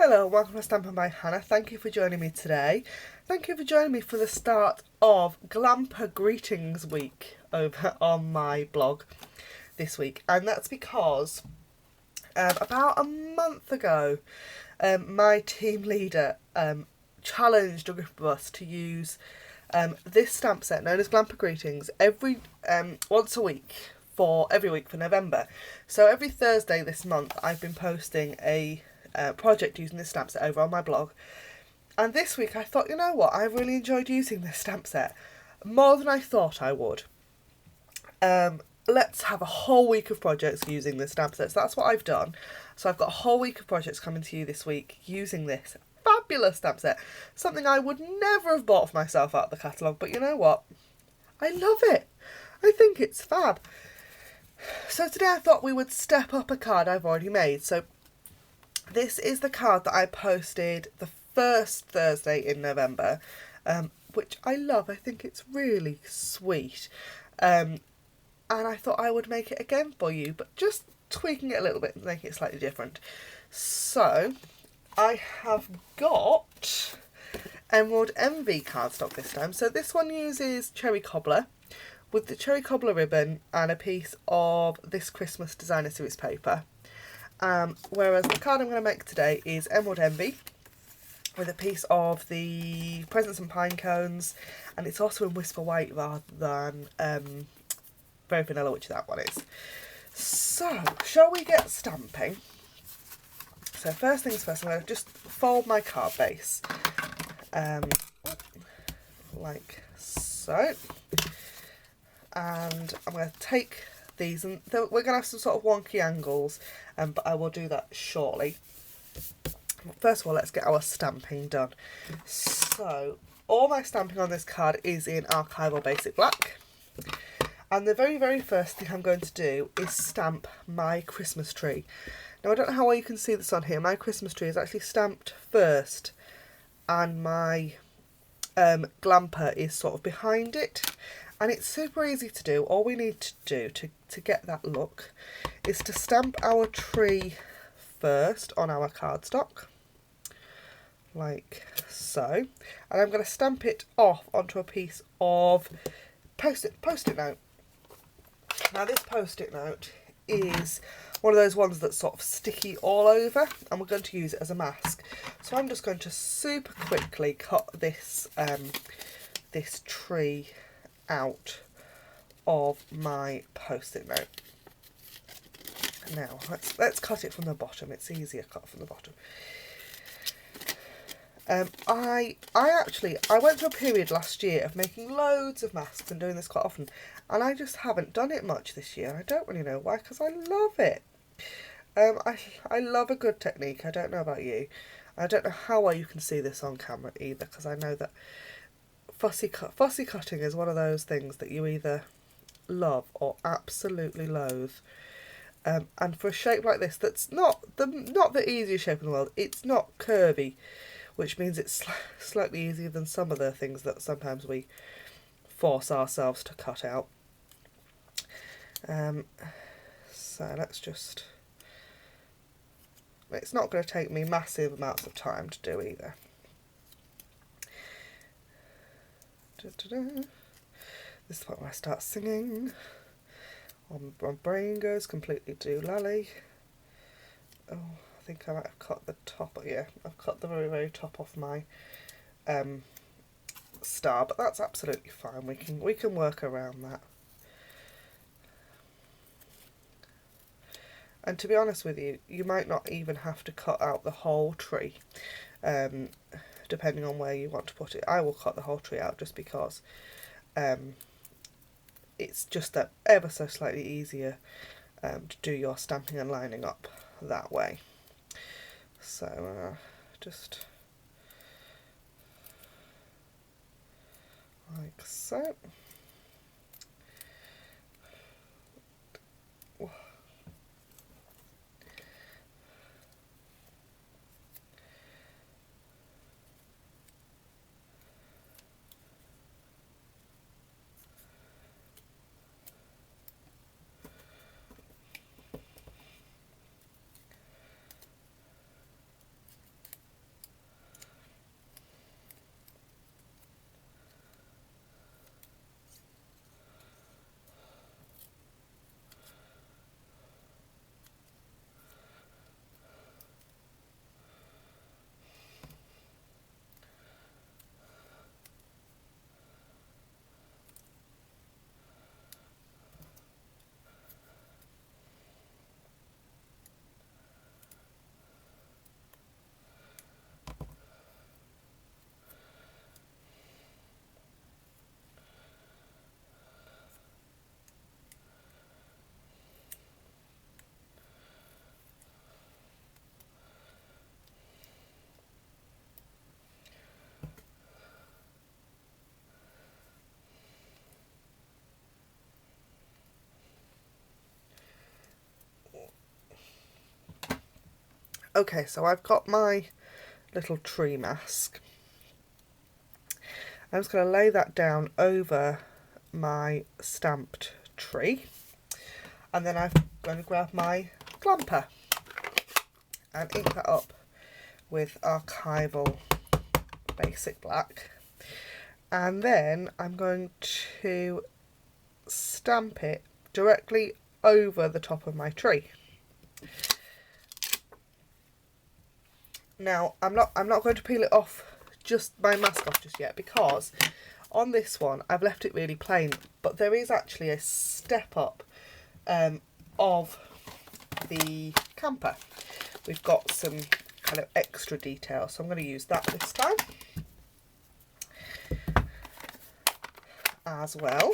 Hello, welcome to Stampin' by Hannah. Thank you for joining me today. Thank you for joining me for the start of Glamper Greetings week over on my blog this week. And that's because about a month ago, my team leader challenged a group of us to use this stamp set known as Glamper Greetings once a week for every week for November. So every Thursday this month I've been posting a project using this stamp set over on my blog, and this week I thought, you know what, I really enjoyed using this stamp set more than I thought I would. Let's have a whole week of projects using this stamp set. So that's what I've done. So I've got a whole week of projects coming to you this week using this fabulous stamp set, something I would never have bought for myself out of the catalogue, but you know what, I love it. I think it's fab. So today I thought we would step up a card I've already made. So this is the card that I posted the first Thursday in November, which I love. I think it's really sweet. And I thought I would make it again for you, but just tweaking it a little bit and making it slightly different. So I have got Emerald Envy cardstock this time. So this one uses Cherry Cobbler with the Cherry Cobbler ribbon and a piece of this Christmas Designer Series paper. Whereas the card I'm going to make today is Emerald Envy with a piece of the Presents and Pine Cones, and it's also in Whisper White rather than Very Vanilla, which that one is. So, shall we get stamping? So first things first, I'm going to just fold my card base, like so, and I'm going to take these, and we're going to have some sort of wonky angles, but I will do that shortly. First of all, let's get our stamping done. So, all my stamping on this card is in Archival Basic Black. And the very, very first thing I'm going to do is stamp my Christmas tree. Now, I don't know how well you can see this on here. My Christmas tree is actually stamped first, and my Glamper is sort of behind it. And it's super easy to do. All we need to do to get that look is to stamp our tree first on our cardstock, like so. And I'm going to stamp it off onto a piece of post-it note. Now this post-it note is one of those ones that's sort of sticky all over, and we're going to use it as a mask. So I'm just going to super quickly cut this this tree out of my post-it note. Now let's cut it from the bottom. It's easier cut from the bottom. I went through a period last year of making loads of masks and doing this quite often, and I just haven't done it much this year. I don't really know why, because I love it. I love a good technique. I don't know about you. I don't know how well you can see this on camera either, because I know that fussy cutting is one of those things that you either love or absolutely loathe. And for a shape like this, that's not the easiest shape in the world. It's not curvy, which means it's slightly easier than some of the things that sometimes we force ourselves to cut out. So let's just... It's not going to take me massive amounts of time to do either. This is where I start singing. My brain goes completely doolally. Oh, I think I might have cut the top. Yeah, I've cut the very, very top off my star, but that's absolutely fine. We can work around that. And to be honest with you, you might not even have to cut out the whole tree, depending on where you want to put it. I will cut the whole tree out just because it's just that ever so slightly easier to do your stamping and lining up that way. So just like so. Okay, so I've got my little tree mask. I'm just going to lay that down over my stamped tree, and then I'm going to grab my Glamper and ink that up with Archival Basic Black, and then I'm going to stamp it directly over the top of my tree. Now I'm not going to peel it off, just my mask off just yet, because on this one I've left it really plain, but there is actually a step up of the camper. We've got some kind of extra detail, so I'm going to use that this time as well.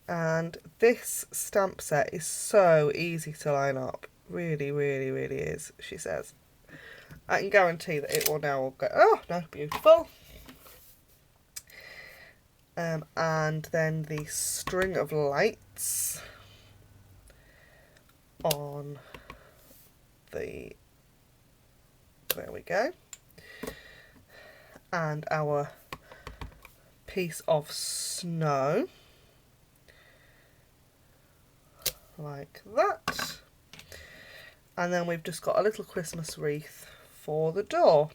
And this stamp set is so easy to line up. Really, really, really is, she says. I can guarantee that it will now go, oh no, beautiful. And then the string of lights on the, there we go. And our piece of snow. Like that, and then we've just got a little Christmas wreath for the door.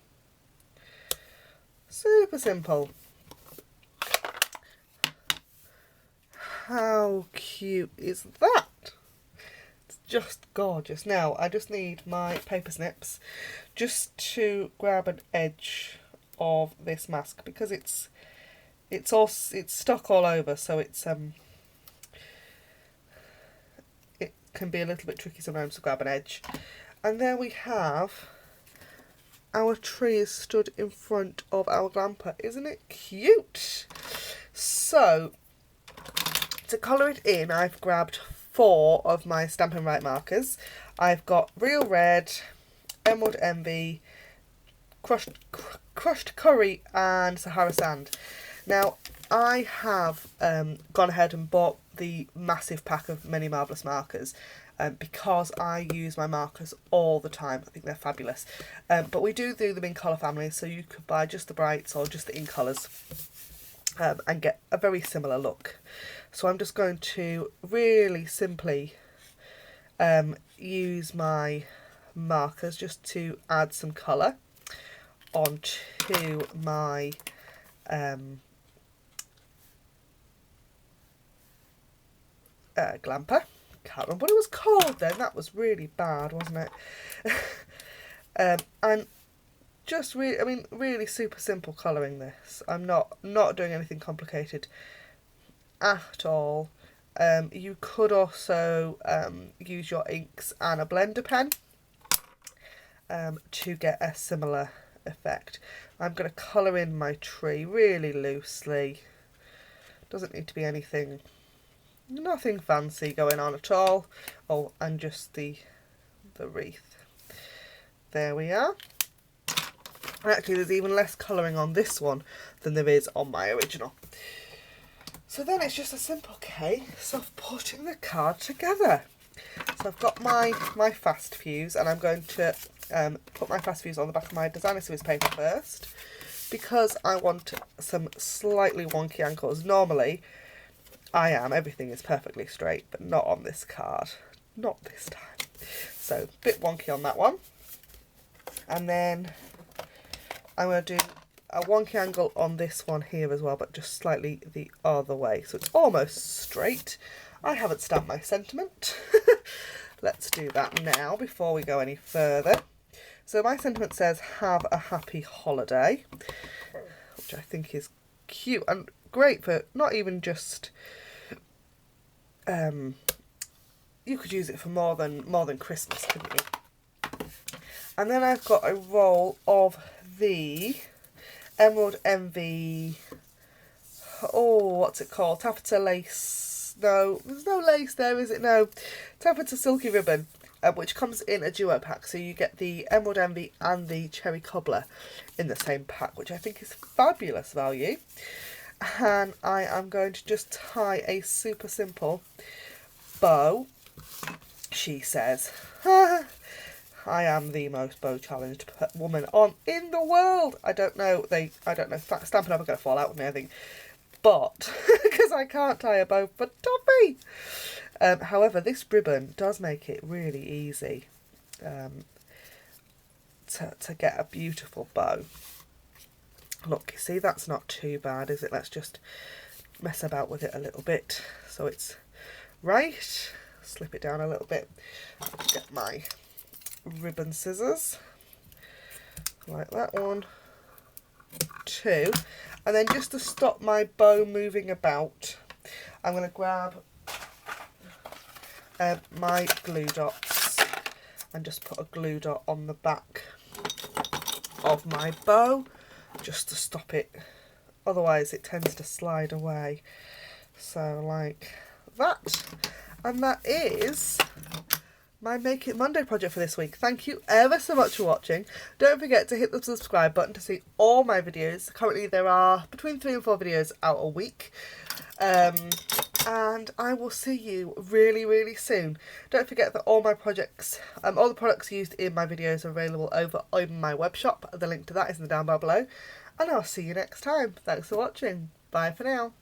Super simple. How cute is that? It's just gorgeous. Now I just need my paper snips just to grab an edge of this mask, because it's stuck all over, so it's can be a little bit tricky sometimes to grab an edge. And there we have our tree is stood in front of our Glamper. Isn't it cute? So to colour it in, I've grabbed 4 of my Stampin' Right markers. I've got Real Red, Emerald Envy, Crushed Curry and Sahara Sand. Now I have gone ahead and bought the massive pack of Many Marvellous markers because I use my markers all the time. I think they're fabulous. But we do them in colour families, so you could buy just the brights or just the in colours and get a very similar look. So I'm just going to really simply use my markers just to add some colour onto my Glamper. Can't remember what it was called then. That was really bad, wasn't it? And just really super simple colouring this. I'm not doing anything complicated at all. You could also use your inks and a blender pen to get a similar effect. I'm going to colour in my tree really loosely. Doesn't need to be anything, nothing fancy going on at all. Oh, and just the wreath. There we are. Actually, there's even less colouring on this one than there is on my original. So then it's just a simple case of putting the card together. So I've got my fast fuse, and I'm going to put my fast fuse on the back of my designer series paper first, because I want some slightly wonky ankles. Normally everything is perfectly straight, but not on this card, not this time. So a bit wonky on that one. And then I'm going to do a wonky angle on this one here as well, but just slightly the other way, so it's almost straight. I haven't stamped my sentiment. Let's do that now before we go any further. So my sentiment says, have a happy holiday, which I think is cute and great for not even just, you could use it for more than Christmas, couldn't you? And then I've got a roll of the Emerald Envy, what's it called? Taffeta lace. No, there's no lace there, is it? No. Taffeta silky ribbon, which comes in a duo pack. So you get the Emerald Envy and the Cherry Cobbler in the same pack, which I think is fabulous value. And I am going to just tie a super simple bow, she says, I am the most bow challenged woman in the world. I don't know. Stampin' Up are going to fall out with me, I think. But because I can't tie a bow for Toffee. However, this ribbon does make it really easy to get a beautiful bow. Look, you see, that's not too bad, is it? Let's just mess about with it a little bit so it's right. Slip it down a little bit. Get my ribbon scissors, like that, 1, 2, and then just to stop my bow moving about, I'm going to grab my glue dots and just put a glue dot on the back of my bow just to stop it, otherwise it tends to slide away. So like that, and that is my Make It Monday project for this week. Thank you ever so much for watching. Don't forget to hit the subscribe button to see all my videos. Currently there are between 3 and 4 videos out a week. And I will see you really soon. Don't forget that all my projects, all the products used in my videos are available over on my web shop. The link to that is in the down bar below. And I'll see you next time. Thanks for watching. Bye for now.